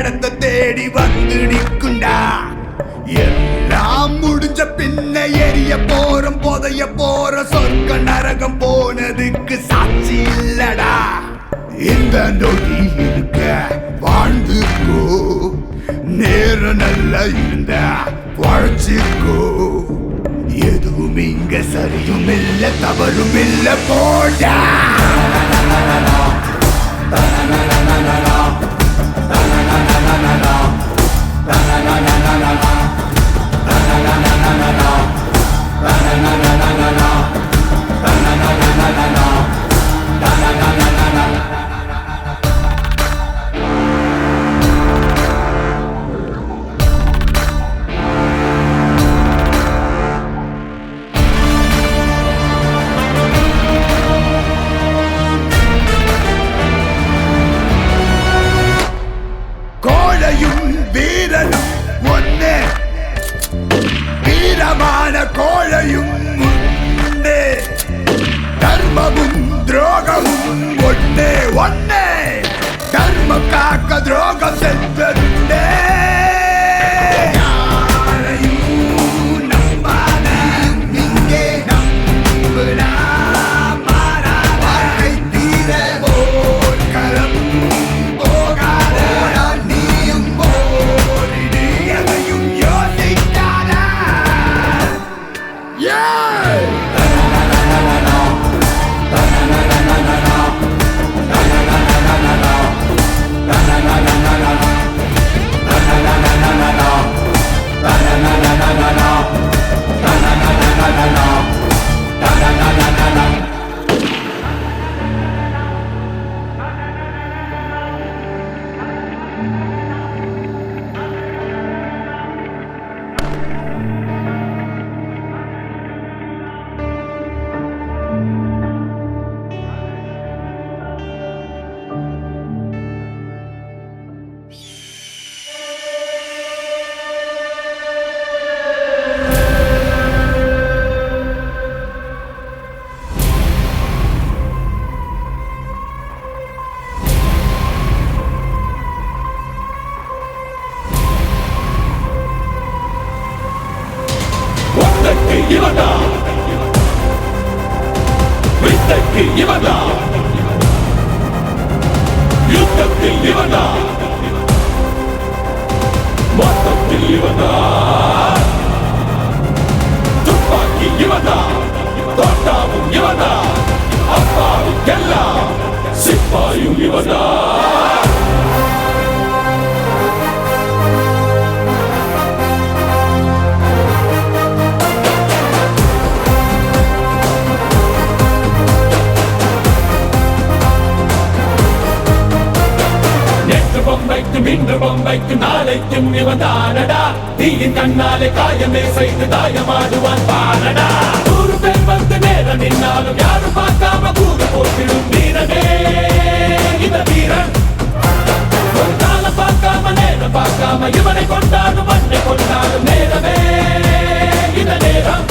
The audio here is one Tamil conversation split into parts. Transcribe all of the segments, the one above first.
இடத்த தேடி வந்து நிற்குண்டா. எல்லாம் முடிஞ்ச பின்ன எரிய போறோம், புதைய போற சொர்க்க நரகம் போனதுக்கு சாட்சி இல்லடா. இந்த நொடி இருக்க வாழ்ந்துக்கோ, நேரம் நல்லா இருந்த வாழ்ச்சிக்கோ. எதுவும் இங்க சரியும் இல்ல தவறும் இல்ல போடா. வீரனும் ஒன்னே, வீரமான கோழையும் உண்டே, தர்மமும் துரோகமும் ஒன்னே ஒன்னே, தர்மம் காக்க துரோகம் செல்வருண்டே. இவன்டா வித்தைக்கு இவன்டா, யுத்தத்தில் இவன்டா, மொத்தத்தில் இவன்டா, துப்பாக்கி இவன்டா, தோட்டாவும் இவன்டா, அப்பாவுக்கெல்லாம் சிப்பாயும் இவன்டா. பொம்மைக்கும் இன்று பொம்மைக்கும் நாளைக்கும் இவன்தானடா, தீயின் கண்ணாலே காயமே செய்து தாயமாடுவான் பாரடா. 100 பேர் வந்து நேரம் நின்னாலும் யாரும் பார்க்காம கூற போட்டிடும் வீரனே இந்த வீரன். ஒரு காலம் பார்க்காம நேரம் பார்க்காம இவனை கொண்டாடும் மண்ணை கொண்டாடும் நேரமே இந்த நேரம்.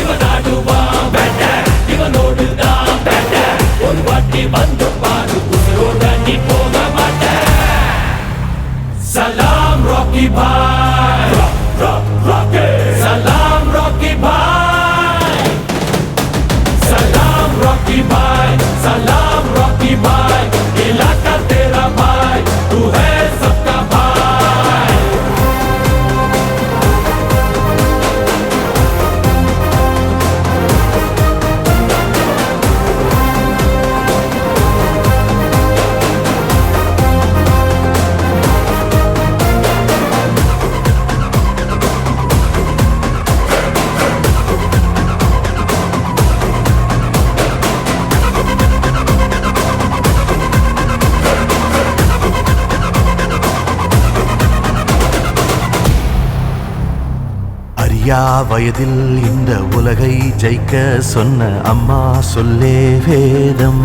இவன் ஆடுவான் பேட்டர், இவனோடு தான் பேட்டர். ஒரு வாட்டி வந்து பாரு, உசுரோட நீ போக மாட்ட. Salam Rocky Bhai, Rocky. Salam Rocky Bhai, Salam Rocky Bhai, Salam Rocky Bhai. इलाका तेरा भाई, तू है सबका भाई. ஐயா வயதில் இந்த உலகை ஜெயிக்க சொன்ன அம்மா சொல்லே வேதம்.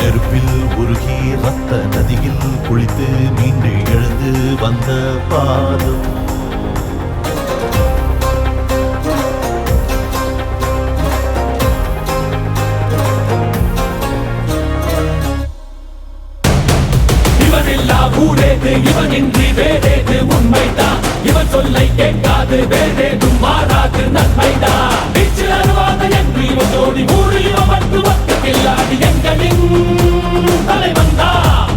நெருப்பில் உருகி ரத்த நதியில் குளித்து மீண்டு எழுந்து வந்த பாதம். ஊரேது இவனின்றி வேறேது உண்மைதான் இவன் சொல்லை கேட்காது வேறேதும் மாறாது நன்மைதான் வீச்சில் அருவாத என்று இவன் ஜோடி ஊரு இவன் மட்டும் ஒத்து கில்லாடி எங்களின் தலைவன் தான்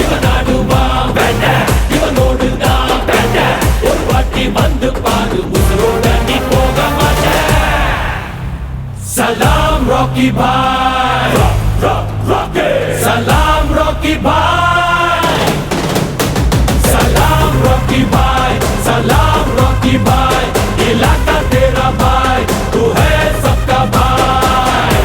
இவன் ஆடுவா வேண்ட இவனோடு தான் வேண்ட ஒரு வாட்டி வந்து பாரு உசுரோட நீ போக மாட்ட சலாம் ராக்கி பாய் सलाम रॉकी भाई सलाम रॉकी भाई सलाम रॉकी भाई इलाका तेरा भाई तू है सबका भाई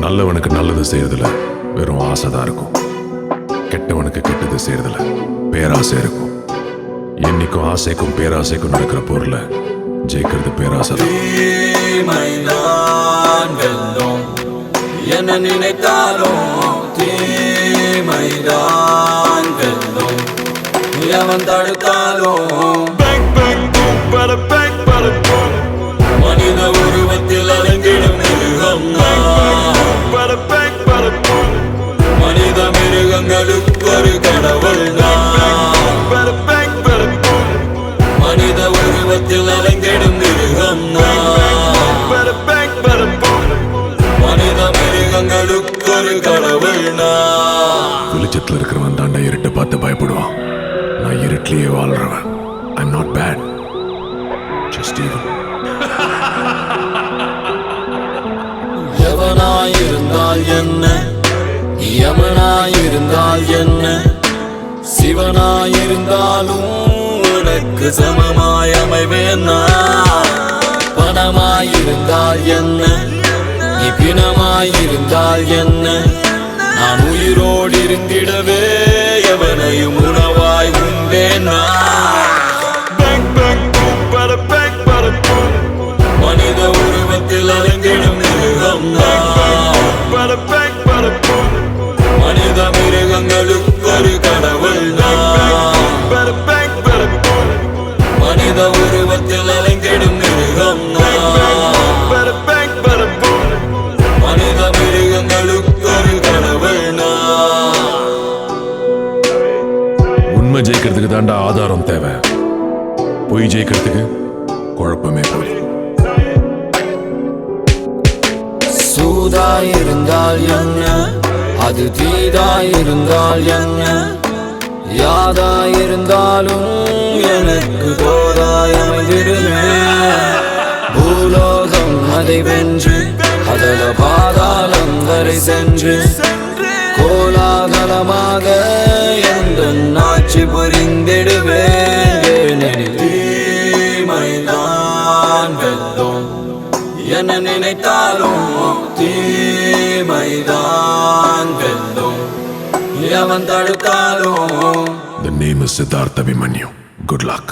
நல்லவனுக்கு நல்லது செய்யறதுல வெறும் ஆசைதான் இருக்கும் கெட்டவனுக்கு கெட்டது செய்யறதுல பேராசை இருக்கும் என்னைக்கும் ஆசைக்கும் பேராசைக்கும் நடக்கிற போர்ல ஜெயிக்கிறது பேராசை தான் தீமைதான் வெல்லும் என்ன நினைத்தாலும் தீமைதான் வெல்லும் எவன் தடுத்தாலும் மனித உருவத்தில் அலங்கிடும் மிருகம் மனித மிருகங்களுக்கு ஒரு கடவுள் மனித உருவத்தில் அலங்கிடும் மிருகம் மனித மிருகங்களுக்கு ஒரு கடவுள் வெளிச்சத்துல இருக்கிறவன் தாண்டா இருட்டை பார்த்து பயப்படுவான் நான் இருட்டிலேயே வாழ்றவன் I'm not bad just even எவனாயிருந்தால் என்ன யமனாயிருந்தால் என்ன சிவனாயிருந்தாலும் உனக்கு சமமாய் அமைவேன் பணமாயிருந்தால் என்ன நீ பிணமாயிருந்தால் என்ன நான் உயிரோடு இருந்திடவே எவனையும் உணவாய் உண்டேன் மனித உருவத்தில் அலங்கிடும் மிருகம் மனித மிருகங்களுக்கு ஒரு கடவுள் மனித உருவத்தில் அலங்கிடும் மிருகம் மனித மிருகங்களுக்கு ஒரு கடவுள் உண்மை ஜெயிக்கிறதுக்கு தாண்டா ஆதாரம் தேவை பொய் ஜெயிக்கிறதுக்கு குழப்பமே போய் சூதாயிருந்தால் என்ன அது தீதாயிருந்தால் என்ன யாதாயிருந்தாலும் எனக்கு தோதாயமைதிடுமே பூலோகம் அதை வென்று அதல பாதாளம் வரை சென்று கோலாகலமாக எந்த ஆட்சி புரிந்திடுவேன் தீமைதான் வெல்லும் என்ன நினைத்தாலும் தீமைதான் வெல்லும் எவன் தடுத்தாலும் The name is Siddhartha Abhimanyu. Good luck.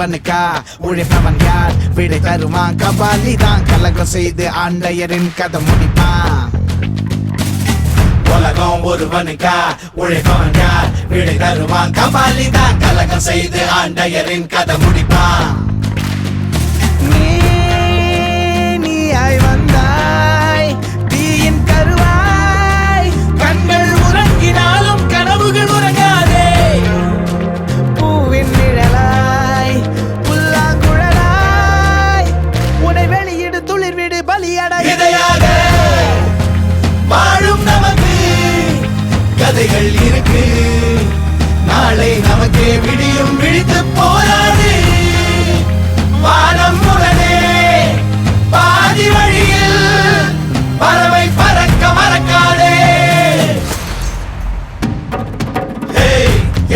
ஒருவனுக்கா உழைப்பவன் யார் விடை தருவான் கபாலி தான் கலகம் செய்து ஆண்டையரின் கதை முடிப்பான் உலகம் ஒருவனுக்கா உழைப்பவன் யார் விடை தருவான் கபாலி தான் கலகம் செய்து ஆண்டையரின் கதை முடிப்பான் நீயாய் வந்தாய் தீயின் கருவாய் கண்கள் உறங்கினாலும் கனவுகள் உறங்காதே பூவின் நிழலாய் புல்லாங்குழலாய் உன்னை வெளியிடு துளிர்விடு பலியடையாக வாழும் நமக்கு கதைகள் இருக்கு நாளை நமக்கே விடியும் விழித்து போராடு வானம் முரணே பாதி வழியில் பறவை பறக்க மறக்காதே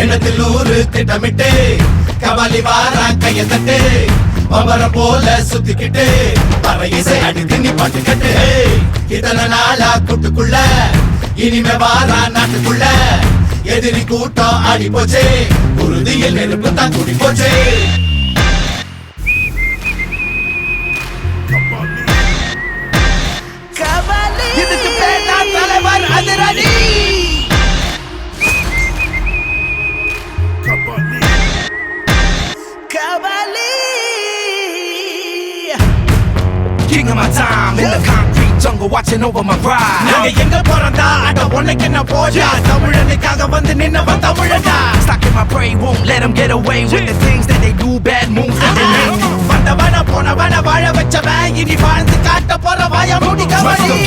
எண்ணத்தில் ஊரு திட்டமிட்டு கபாலி வாரா கைய தட்டு பவர போல சுத்திக்கிட்டு பற இசை அடித்து நீ பாட்டு கட்டு இத்தனை நாளா கூட்டுக்குள்ள இனிமே வாரா நாட்டுக்குள்ள எதிரி கூட்டம் ஆடி போச்சு உறுதியில் நெருப்பு தான் கூடி போச்சு இதுக்கு பேர் தான் தலைவர் அதிரடி Kabali King of my time in the concrete jungle watching over my pride நாங்க எங்க போறதா அட உனக்கு என்ன போஜா தமிழனுக்காக வந்து நின்னவன் தமிழடா Stuck in my prey won't let them get away with the things that they do bad moves that they make வந்தவன போனவன வாழ வச்சவன் இனி வாழ்ந்து காட்ட போற வாய மூடி Kabali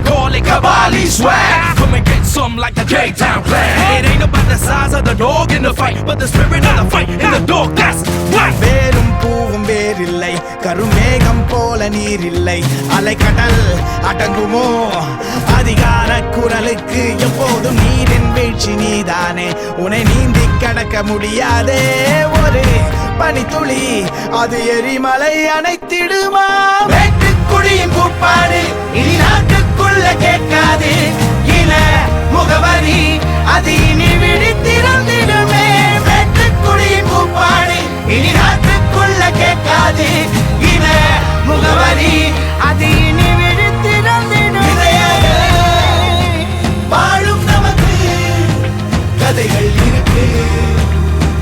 call it Kabali swag come and get some like the K-Town clan it ain't about the size of the dog in the fight but the spirit of the fight in the dog that's right வேரும் பூவும் வேறில்லை கருமேகம் போல நீரில்லை அலைக்கடல் அடங்குமோ அதிகார குரலுக்கு எப்போதும் நீரின் வீழ்ச்சி நீதானே உன்னை நீந்தி கடக்க முடியாதே ஒரு பனித்துளி அது எரிமலை அணைத்திடுமா வெட்டுக்குழியின் கூப்பாடு இனி நாட்டுக்குள்ள கேட்காது இன முகவரி அது இனி விழித்திறந்திடுமே வெட்டுக்குழியின் கூப்பாடு இனி நாட்டுக்குள்ள கேட்காது இன முகவரி அது இனி விழித்திறந்திடுமே வாழும் நமக்கு கதைகள் இருக்கு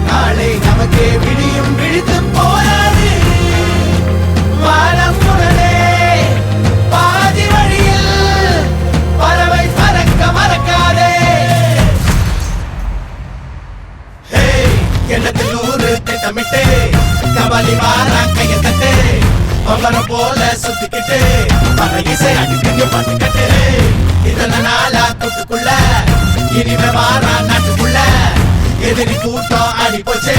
நாளை நமக்கே விடியும் விழித்து போராது வானம் முரணே பாதி வழியில் பறவை பறக்க மறக்காதே எண்ணத்தில் ஊரு திட்டமிட்டு கபாலி வாரா கைய தட்டு பவர போல சுத்திக்கிட்டு பற இசை அடிக்கடி பாட்டு கட்டு இத்தனை நாளா கூட்டுக்குள்ள இனிமே வாரா நாட்டுக்குள்ள எதிரி கூட்டம் ஆடி போச்சு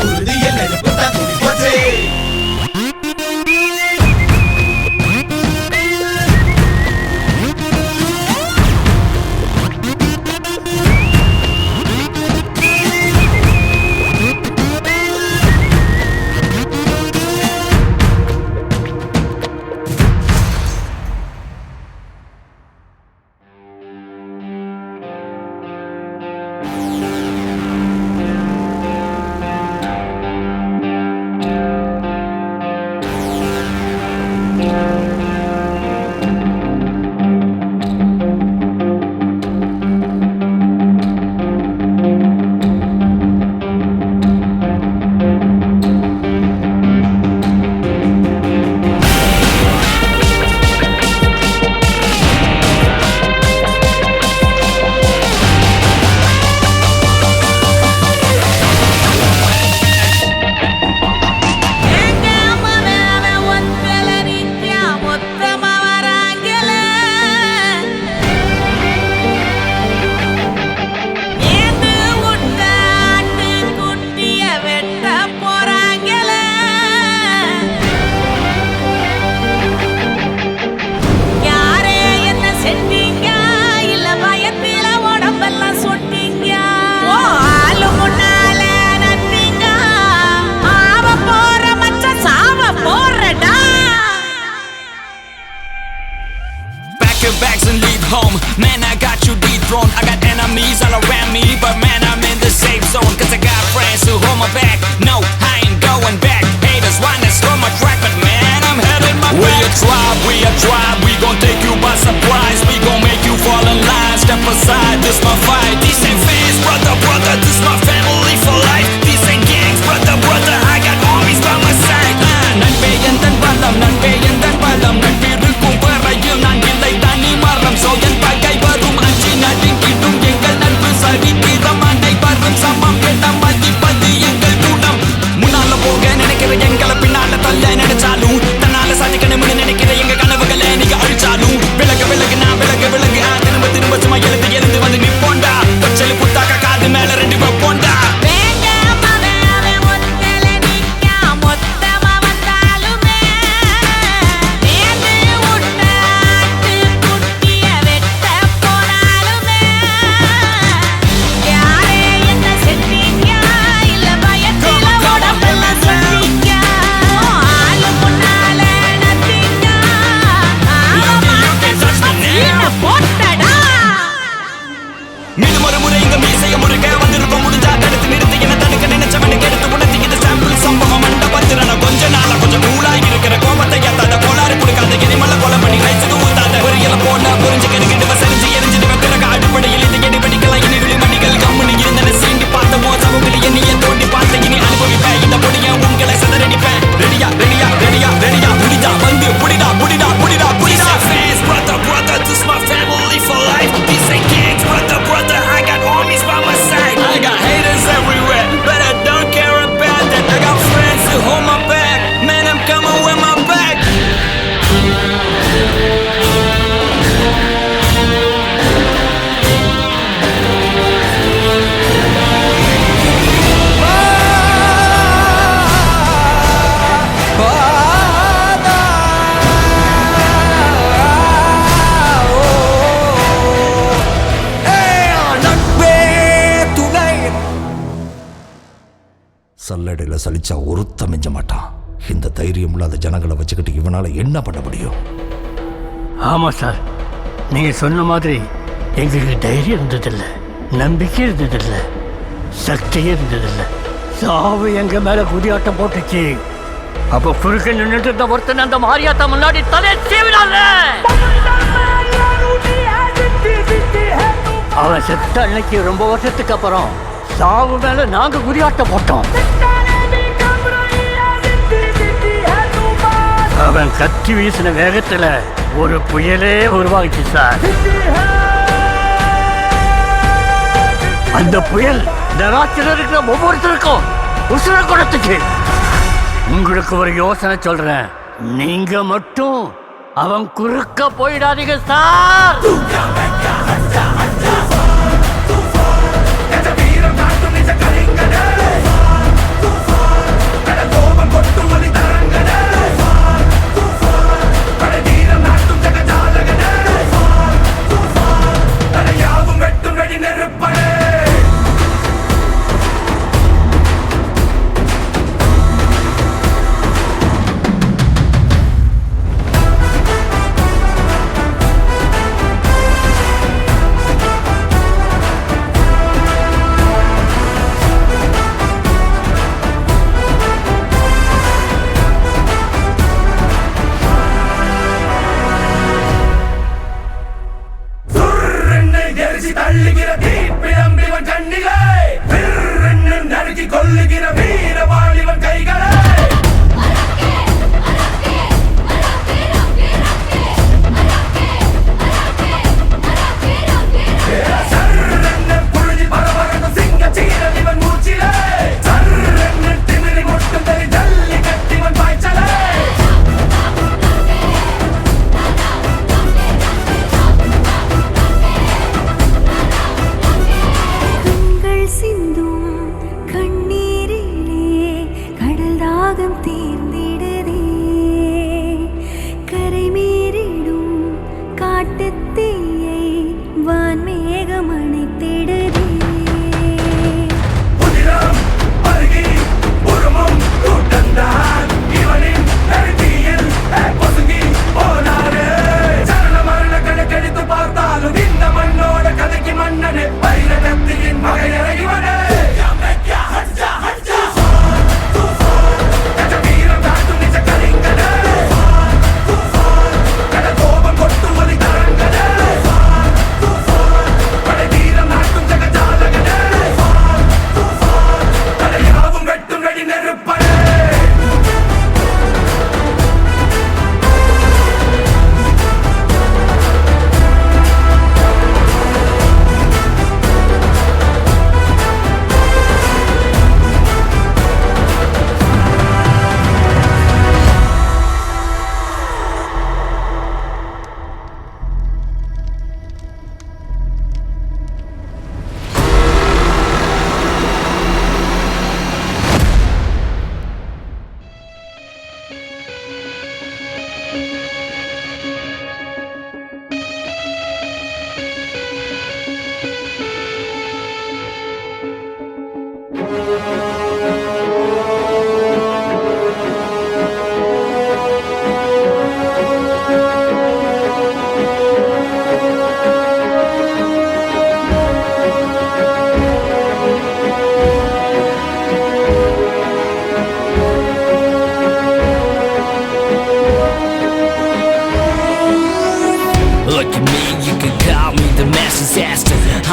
உறுதியில் நெருப்பு தான் கூடி போச்சு home. Man, I got you dethroned. I got enemies all around me, but man, I'm in the safe zone. Cause I got friends who hold my back. No, I ain't going going back. Haters wanna slow my track, but man, I'm headed my back. We a tribe, we gon' take you by surprise. We gon' make you fall in line. Step aside, this my fight. These ain't fans, brother, brother, this my family for life. These ain't gangs, brother, brother, I got armies by my side. நண்பே எந்தன் பலம், நண்பே எந்தன் பலம். நட்பிருக்கும் வரையில் நான் இல்லை தனி மரம். So என் பகை வரும் அஞ்சி நடுங்கிடும் எங்கள் நட்பு சரித்திரம் அனைவரும் சமம் என்ற மதிப்பது எங்கள் கூட்டம். முன்னால போக நினைக்கிற எங்களை பின்னால தள்ள நினைச்சாலும் தன்னால சாதிக்கணும்னு நினைக்கிற எங்க கனவுகளை நீங்க அழிச்சாலும் விலகு விலகு நான் விலகு விலகு திரும்ப திரும்ப சும்மா எழுந்து எழுந்து வந்து நிப்போண்டா. கொச்சலி புத்தாக்க காது மேல ரெண்டு வைப்போண்டா. மீண்டும் ஒரு முறை இங்க மீசைய முருக வந்திருப்போம் முடிஞ்சா தடுத்து நிறுத்தி என்ன தடுக்க நினைச்சவனுக்கு எடுத்து உணர்த்திக்கிட்டு சாம்பிள் சம்பவம் மண்டபத்திரன கொஞ்ச நாளா கொஞ்சம் கூலாகி இருக்கிற கோபத்தை ஏத்தாத கோளாறு கொடுக்காத எரிமலை கொலை பண்ணி ரைஸுக்கு ஊத்தாத ஒரு இல போன புரிஞ்சுக்கிட்டு வசரிஞ்சு எரிஞ்சிட்டு பிறகு அடிப்படையில் இது எடி படிக்கலாம் இனி விழிமணிகள் கம்முனு இருந்தன சீண்டி பார்த்த மோசவங்களை என்னைய தோண்டி பார்த்த இனி அனுபவிப்பேன் இந்த பொடிய உங்களை சதறடிப்பேன். ரெடியா ரெடியா ரெடியா ரெடியா புடிடா வந்து புடிடா புடிடா புடிடா புடிடா. Fans, brother, brother, this my family for life. These ain't gangs, brother, brother, I got armies by my side. I got haters everywhere, but I don't care about that. I got friends who hold my back. Man, I'm coming with my back. சல்லடையில் சலிச்சா ஒருத்த மிஞ்ச மாட்டான். இந்த தைரியம் இல்லாத ஜனங்களை வச்சுக்கிட்டு இவனால என்ன பண்ண முடியும்? ஆமாம் சார், நீங்கள் சொன்ன மாதிரி எங்களுக்கு தைரியம் இருந்ததில்லை, நம்பிக்கை இருந்ததில்லை, சக்தியே இருந்ததில்லை. சாவு எங்க மேல குதியாட்டம் போட்டுச்சு. அப்போ குறுக்க நின்றுட்டு இருந்த ஒருத்தன் அந்த மாரியாத்தா முன்னாடி தலை சீவினால. அவன் செத்த அன்னைக்கு ரொம்ப வருஷத்துக்கு அப்புறம் சாவு மேல நாங்க குதியாட்டம் போட்டோம். அவன் கத்தி வீசின வேகத்துல ஒரு புயலே உருவாகிச்சு சார். அந்த புயல் நராட்சியில் இருக்கிற ஒவ்வொருத்தருக்கும் உசுர கொடுத்துச்சு. உங்களுக்கு ஒரு யோசனை சொல்றேன், நீங்க மட்டும் அவன் குறுக்க போயிடாதீங்க sir.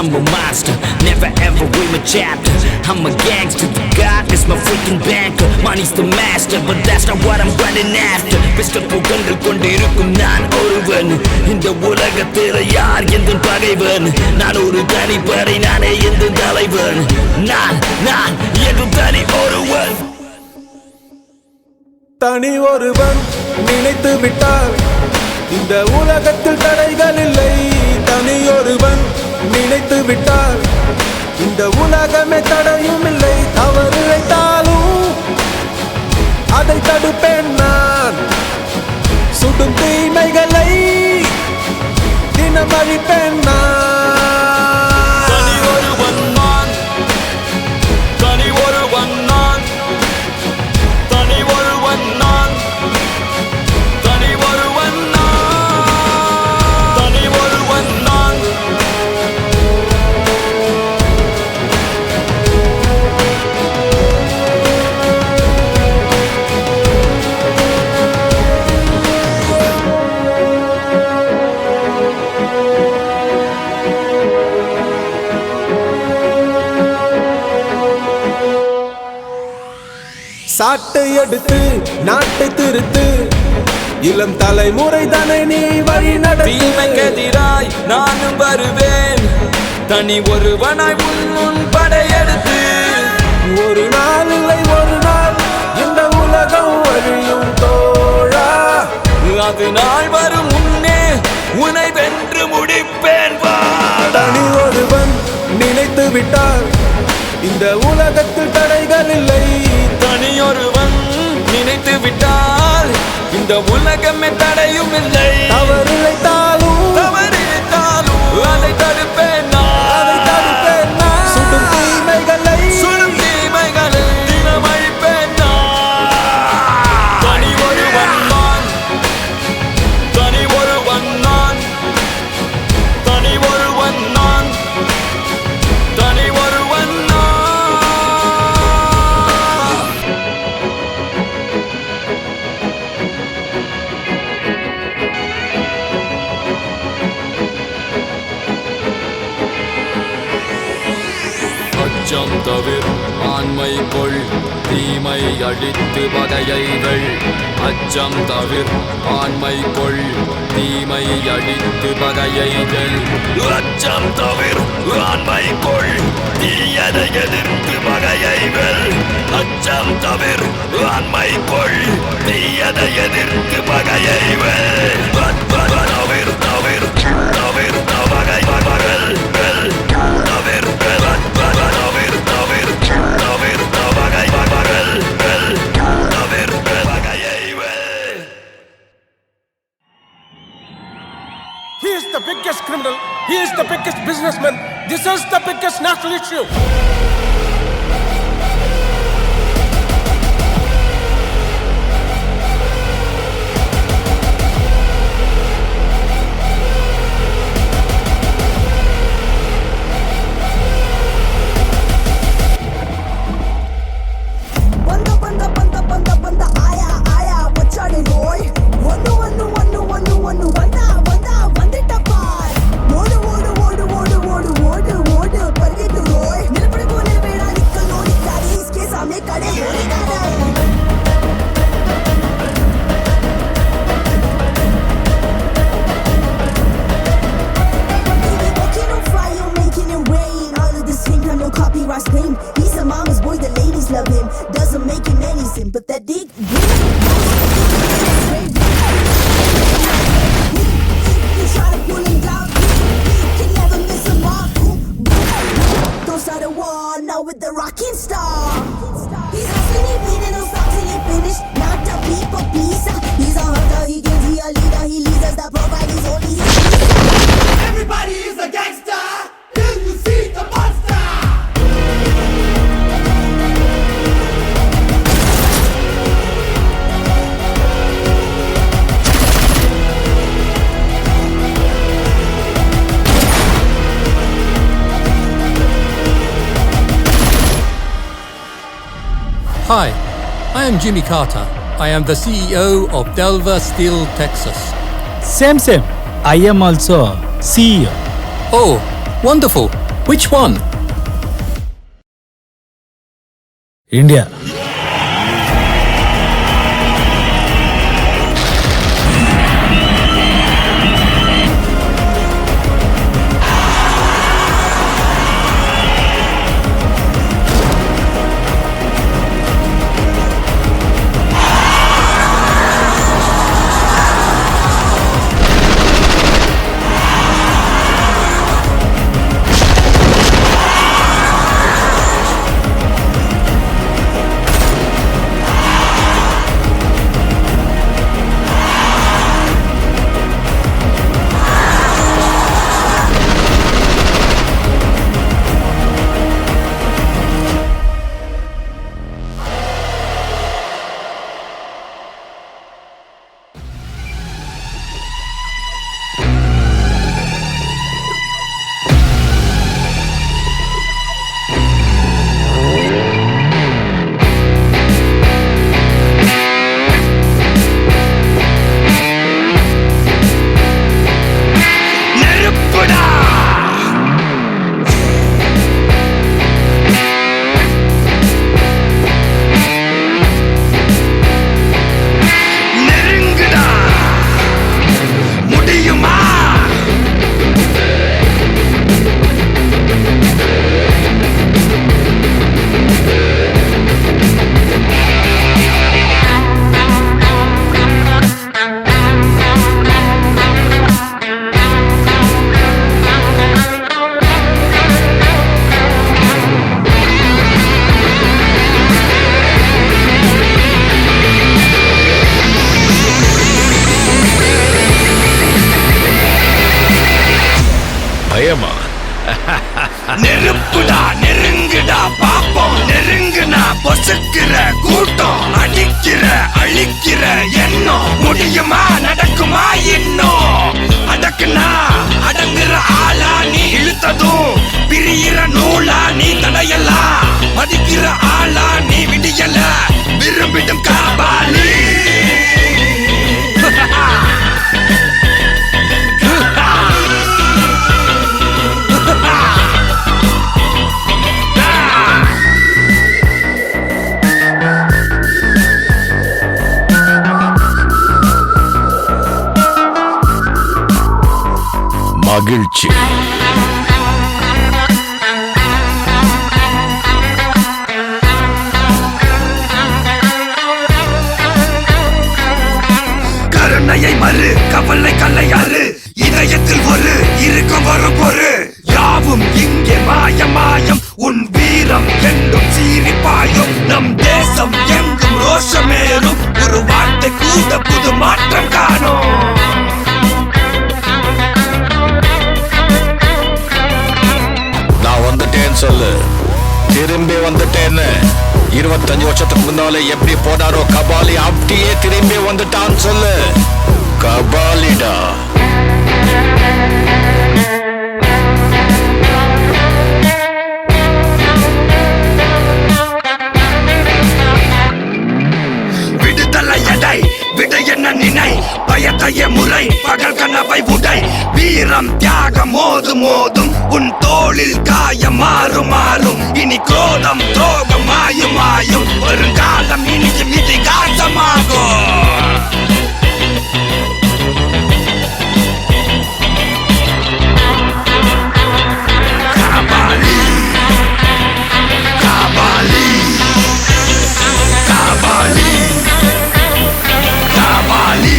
I'm a monster, never ever read my chapter. I'm a gangster, God is my freaking banker. Money's the master, but that's not what I'm running after. Pistol புகழ்கள் கொண்டிருக்கும் நான் ஒருவன். இந்த உலகத்தில் யார் எந்த பகைவன்? நான் ஒரு தனிப்படை, நானே எந்த தலைவன். நான் என்று தனி ஒருவன். தனி ஒருவன் நினைத்து விட்டார் இந்த உலகத்தில் தடைகள் இல்லை. தனி ஒருவன் நினைத்து விட்டார் இந்த உலகமே தடையும் இல்லை. தவறு இழைத்தாலும் அதை தடுப்பேன் நான். சுடும் தீமைகளை தினம் அழிப்பேன் நான். தனி ஒருவன் நான், தனி ஒருவன் நான், தனி ஒருவன் நான், தனி ஒருவன் நான், தனி ஒருவன் நான். சாட்டை எடுத்து நாட்டை திருத்து, இளம் தலைமுறை தானே நீ வழி நடத்து. தீமைக்கெதிராய் நானும் வருவேன், தனி ஒருவனாய் முன் படையெடுத்து. ஒரு நாள் இல்லை ஒரு நாள் இந்த உலகம் அழியும் தோழா. அது நாள் வரும் முன்னே உன்னை வென்று முடிப்பேன் வா. தனி ஒருவன் நினைத்து விட்டார் இந்த உலகத்தில் தடைகள் இல்லை. தனியொருவன் நினைத்து விட்டால் இந்த உலகமே தடையும் இல்லை. தவறு இழைத்தாலும் அதை தடுப்பேன் நான். அதை தடுப்பேன் நான். சுடும் தீமைகளை தினம் அழிப்பேன் நான். தனி ஒருவன் நான், தனி ஒருவன் நான், தனி ஒருவன் நான், தனி ஒருவன் நான். அச்சம் தவிர ஆண்மை கொள், தீமை அழித்து பகையைகள். அச்சம் தவிர ஆண்மை கொள், தீமை அழித்து பகையைகள். அச்சம் தவிர ஆண்மை கொள், தீயதை எதிர்த்து பகையைகள். அச்சம் தவிர ஆண்மை கொள், தீயதை எதிர்த்து பகையைகள். தவிர தவிர தவிர பகை பகல் தவிர He is the biggest criminal. He is the biggest businessman. This is the biggest national issue. He's a mama's boy, the ladies love him. Doesn't make him any sin, but that dick. You try to pull him down, can never miss a mark. Don't start a war now with the rocking star. He's hustling, he bleeding, don't stop till he finished. Not a people pizza. He's a hunter, he gives, he a leader, he leads us that provide his only. Everybody is a gangster till you see the monster. Hi, I am Jimmy Carter. I am the CEO of Delver Steel, Texas. Same. I am also CEO. Oh, wonderful. Which one? India. பயமா? நெருப்புடா நெருங்குடா பாப்போம் நெருங்குனா பொசுக்கிற கூட்டம் அடிக்கிற அழிக்கிற எண்ணம் முடியுமா நடக்குமா இன்னும் அடக்குனா அடங்குற ஆளா நீ இழுத்ததும் பிரியிற நூலா நீ தடையலாம் மதிக்கிற ஆளா நீ விடியல விரும்பிடும் காபாலி மகிழ்ச்சி. கருணையை மறு கவலை கல்லையாறு இதயத்தில் ஒரு இருக்கும் வரும் பொறு யாவும் இங்கே மாயம் மாயம் உன் வீரம் என்றும் சீரிப்பாயும் நம் தேசம் எங்கும் ரோஷமேறும் ஒரு வார்த்தை கூட புது மாற்றம் காணும். நான் வந்துட்டேன்னு சொல்லு, திரும்பி வந்துட்டேன்னு. 25 வருஷத்துக்கு முன்னாலே எப்படி போனாரோ கபாலி, அப்படியே திரும்பி வந்துட்டான்னு சொல்லு. கபாலிடா. விடுதலை எடை விட என்ன நினை பயத்தைய முறை பகல் கனவை உடை வீரம் தியாகம் மோதும் மோதும் உன் தோளில் காயம் மாறும் மாறும் இனி குரோதம் துரோகம் மாயும் மாயும் வருங்காலம் இனியும் இதிகாசமாகும். காபாலி காபாலி காபாலி காபாலி.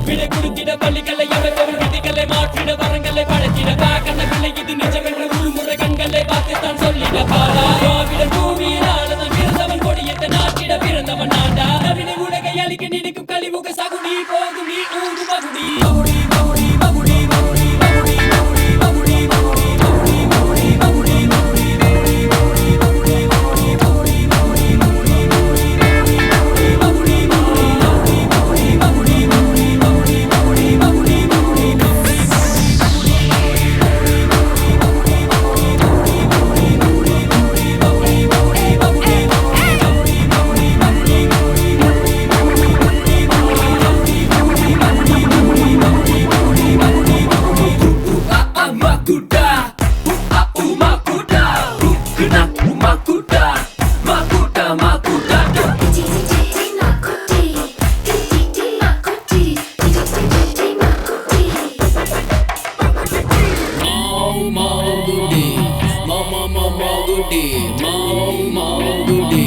விடை கொடுத்திட பள்ளிகளை அமைப்பவர் விதிகளை மாற்றிட வரங்களை படைத்திட பாக்கண்ண பிள்ளை இது நிஜமென்று ஒரு முறை கண்களை பார்த்துத்தான் சொல்லிட பாரா திராவிட பூமியில் ஆளுநர் வீரத்தவன் கொடியத்தை Magudi, Magudi, Magudi.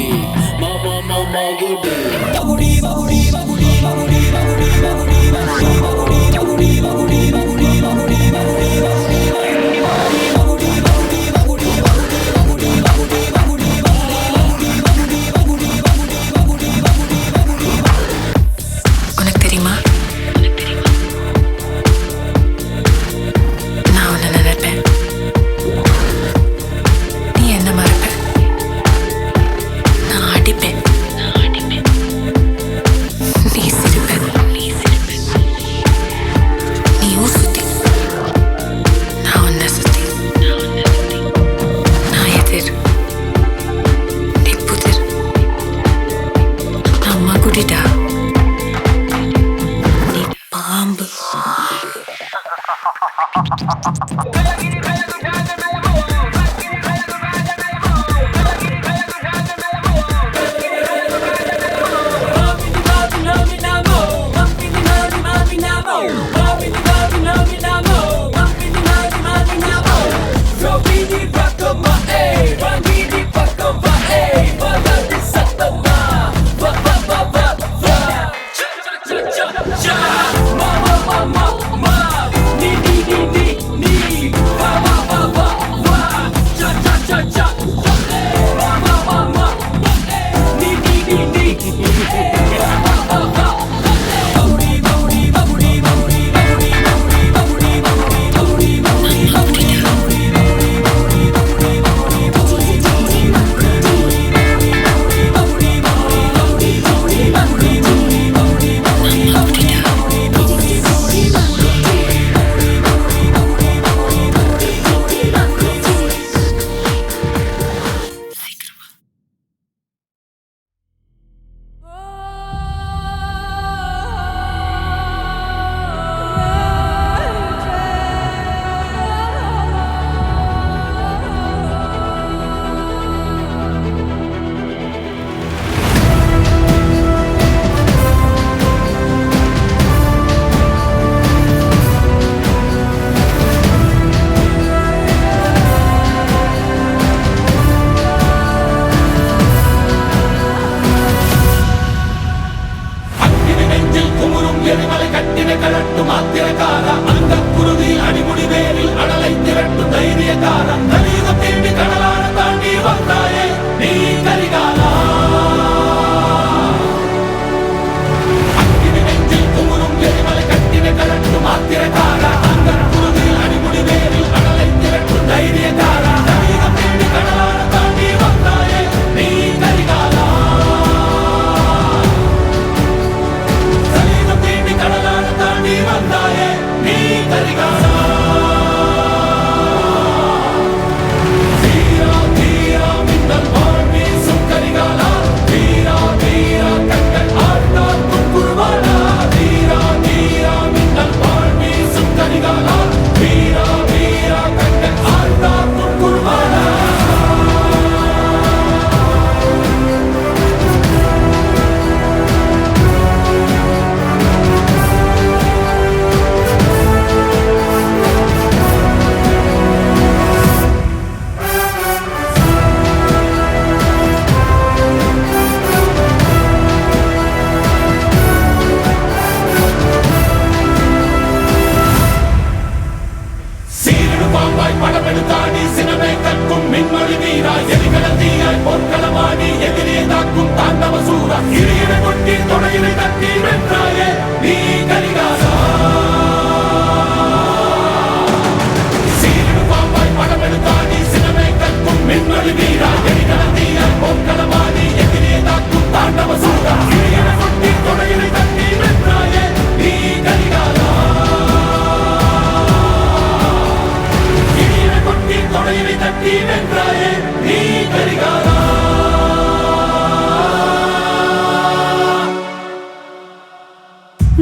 Magudi, Magudi, Magudi, Magudi, Magudi, Magudi, Magudi, Magudi, Magudi, Magudi, Magudi, Magudi, உனக்கு தெரியுமா நான் உன்னை நினைப்பேன் நீ என்ன மறப்ப நான் அடிப்பேன் நீ சிரிப்ப நீ ஊர் சுத்தி நான் உன்னை சுத்தி நான் எதிர் நீ புதிர் நான் மகுடிடா நீ பாம்பு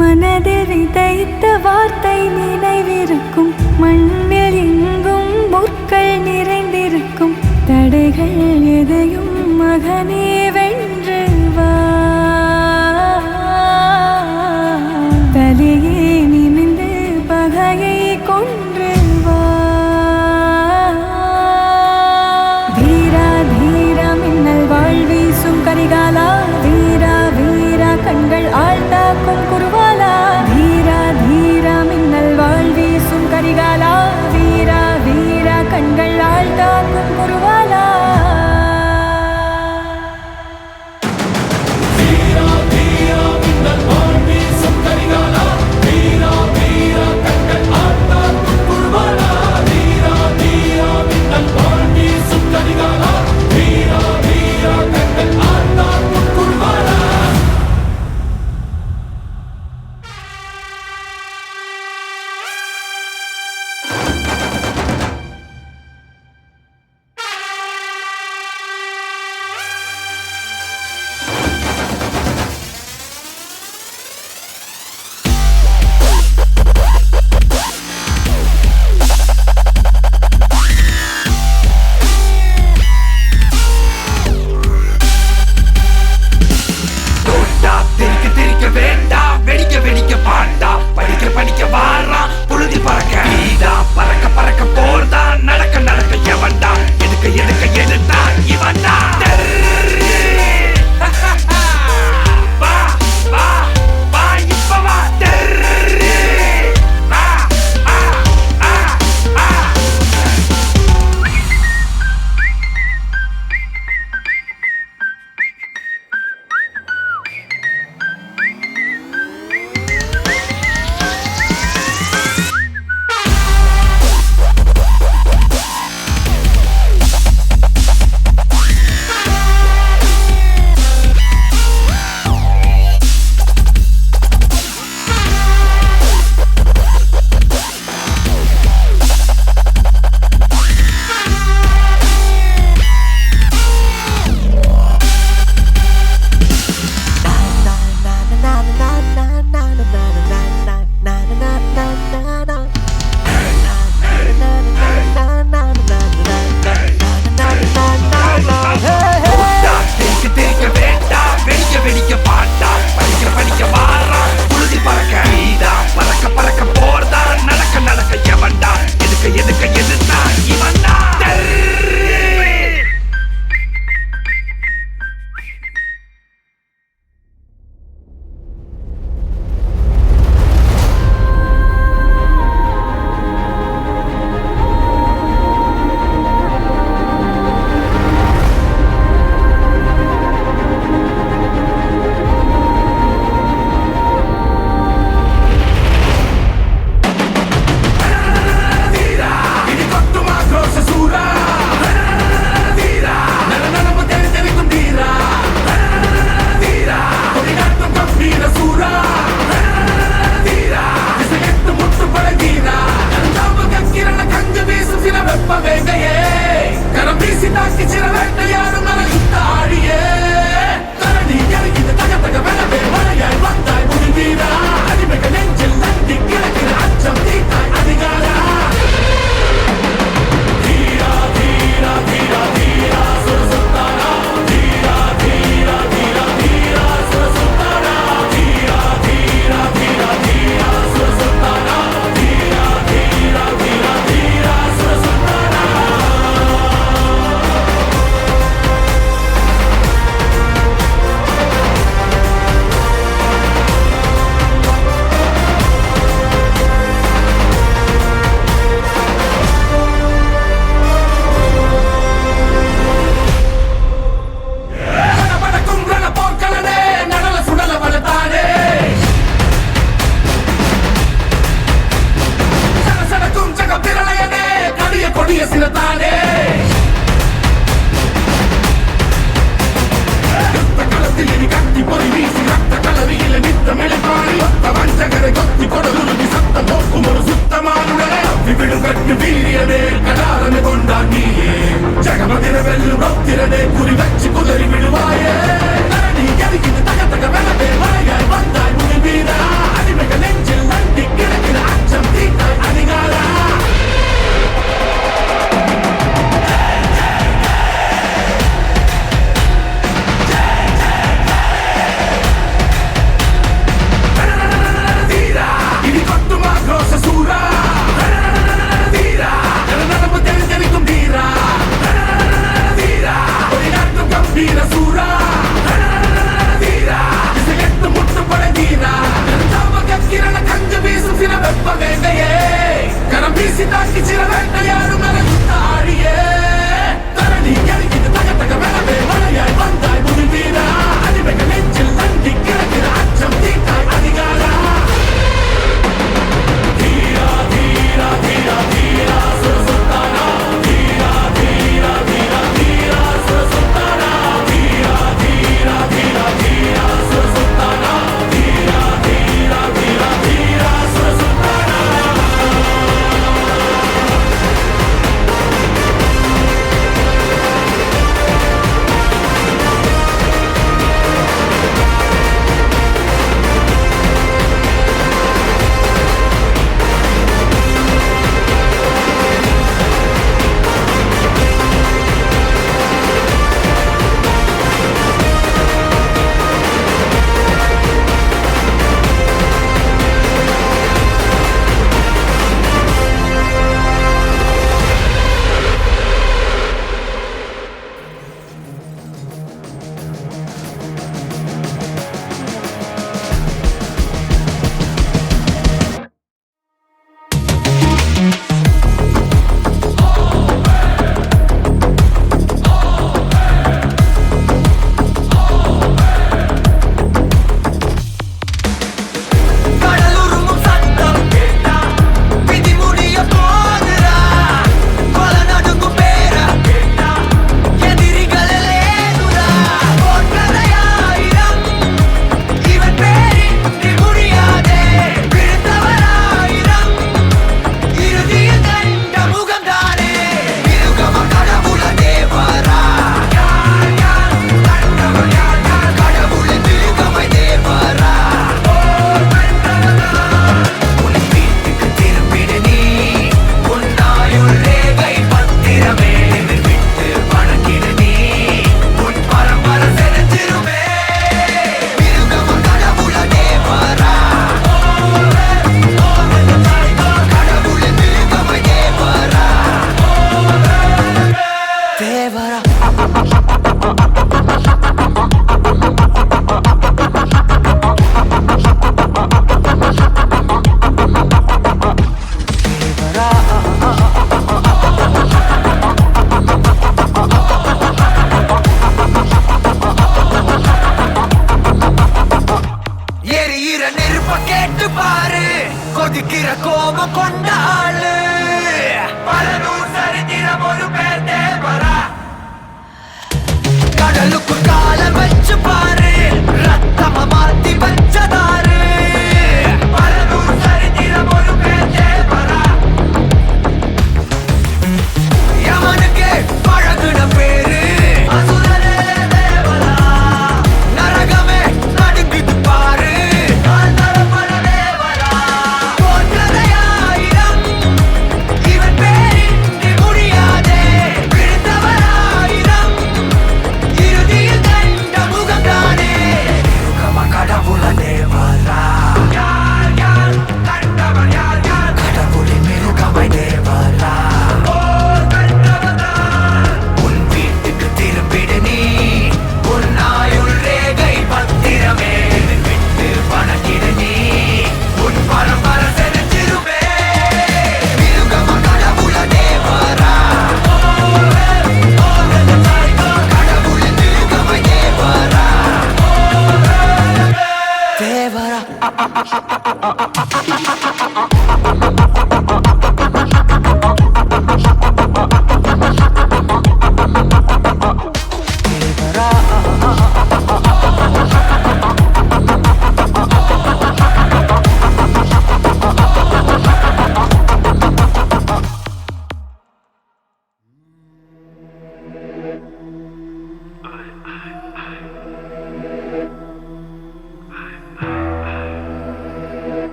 மனதில் விதைத்த வார்த்தை நினைவிருக்கும் மண்ணில் எங்கும் முற்கள் நிறைந்திருக்கும் தடைகள் எதையும் மகனே வென்று வா தலையே நிமிந்து பகையை கொன்று வா வீரா சில வெப்ப வேங்கையே கரம் வீசி தாக்கி சில வேட்டையாடும் மலையுத்தாடியே தரணி எரிக்குது தக தக வெலவே மலையாய் வந்தாய் முடி வீரா அடிமைகள் நெஞ்சில் நந்தி கிழக்கிற அச்சம் தீட்டாய் அதிகாரா தீரா தீரா தீரா தீரா சுரசுத்தாரா தீரா தீரா தீரா தீரா சுரசுத்தாரா தீரா தீரா தீரா தீரா சுரசுத்தாரா தீரா தீரா தீரா தீரா சுரசுத்தாரா படபடக்கும் ரண போர்க்களனே நடல சுடல வளத்தானே சடசடக்கும் ஜக பிரளயனே கடிய கொடிய சினத்தானே யுத்த களத்தில் இனி கத்தி பொறி வீசி ரத்த கலரியில நித்தம் இழைப்பாடி ஒத்த வஞ்சகரை கொத்தி கொடுலுருவி சத்தம் போக்கும் ஒரு சுத்தமானுடனே விவிடும் கட்டு வீரியனே கடாரனை கொண்டான் நீயே ஜகமதிர வெல்லும் ரொத்திரனே குறி வச்சு குதறி விடுவாயே தரணி எரிக்குது தக தக வெலவே மலையாய் வந்தாய் முடி வீரா அடிமைகள் நெஞ்சில் நந்தி கிழக்கிற அச்சம் தீட்டாய் அதிகாரா தீரா இனி கொட்டுமா கோஷ சூரா தீரா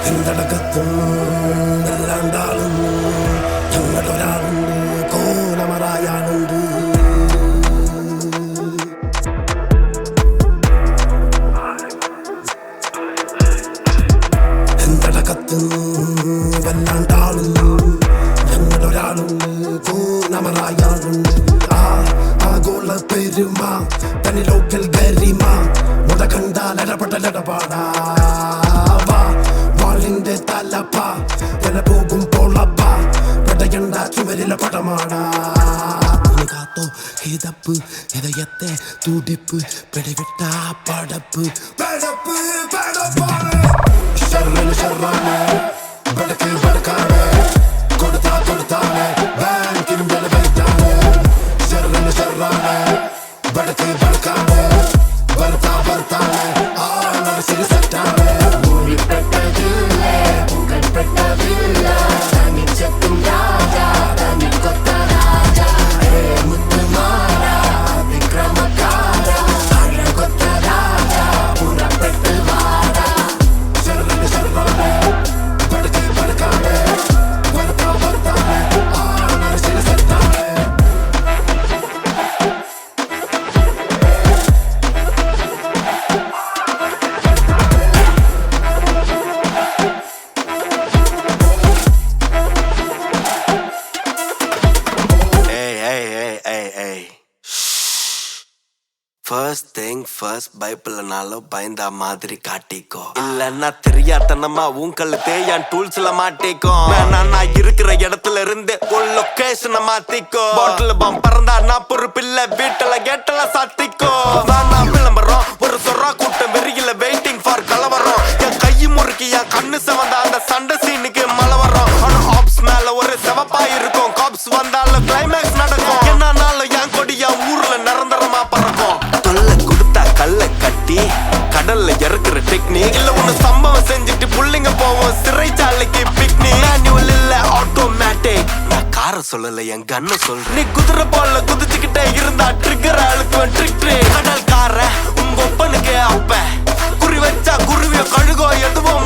എന്തടക്കത്തും എല്ലാണ്ടാളും ഞങ്ങളൊരാളുണ്ട് കോലമറായാളുണ്ട് എന്തടക്കത്തും വല്ലാണ്ടാളും ഞങ്ങളൊരാളുണ്ട് കോലമറായാളുണ്ട് ആഗോള പെരുമ തനി ലോക്കൽ ഗരിമ മുട കണ്ടാൽ ഇടപെടലടപാടാ വാളിന്റെ തലപ്പ തല പോകും പോളപ്പ പെടയണ്ട ചുവരില പടമാടാ കാത്തോ ഹിതപ്പ് ഹൃദയത്തെ തുടിപ്പ് പിടിവിട്ട പടപ്പ് പടപ്പ് പടപ്പാണ് ഷർറിന് ഷർറാണ് ബടക്ക് ബടക്കാണ് കൊടുത്താണ് ബാങ്കിന് ബലബൈറ്റാണ് ഷർറിന് ഷർറാണ് ബടക്ക് ബടക്കാണ് ഭർത്താണ് ആ മനസ്സിൽ സെറ്റാണ് ஃபர்ஸ்ட் திங் ஃபர்ஸ்ட் பைபிள்னாலும் பயந்தா மாதிரி காட்டிக்கோ இல்லன்னா தெரியாதனமா உங்களை தேயான் டூல்ஸ்ல மாட்டிக்கோ நான் இருக்கிற இடத்துல இருந்து ஒரு லொகேஷனை மாத்திக்கோ பாட்டில் பம் பறந்தா நான் பொறுப்பில்ல வீட்டுல கேட்டல சாத்திக்கோ நான் விளம்பரம் ஒரு சொரா கூட்டம் வெறியில வெயிட்டிங் ஃபார் கலவரம் என் கையை முறுக்கி என் கண்ணு செவந்த அந்த சண்டை சீனுக்கு மழை வரும் ஆனா ஆப்ஸ் மேல ஒரு செவப்பா இருக்கும் காப்ஸ் வந்தாலும் கிளைமேக்ஸ் நடக்கும் என்னன்னாலும் என் கொடி என் ஊர்ல நிரந்தரமா பறக்கும் கல்ல கட்டி கடல்ல இறக்குற டெக்னிக் இல்ல ஒண்ணு சம்பவம் செஞ்சுட்டு புள்ளிங்க போவோம் சிறைச்சாலைக்கு பிக்னிக் மேனுவல் இல்ல ஆட்டோமேட்டிக் நான் கார சொல்லல என் கண்ணு சொல்றேன் நீ குதிரை போல குதிச்சுக்கிட்டே இருந்தா ட்ரிக்கர் அழுக்குவேன் ட்ரிக் கடல் கார உங்க ஒப்பனுக்கு அப்ப குறி வச்சா குருவிய கழுகோ எதுவும்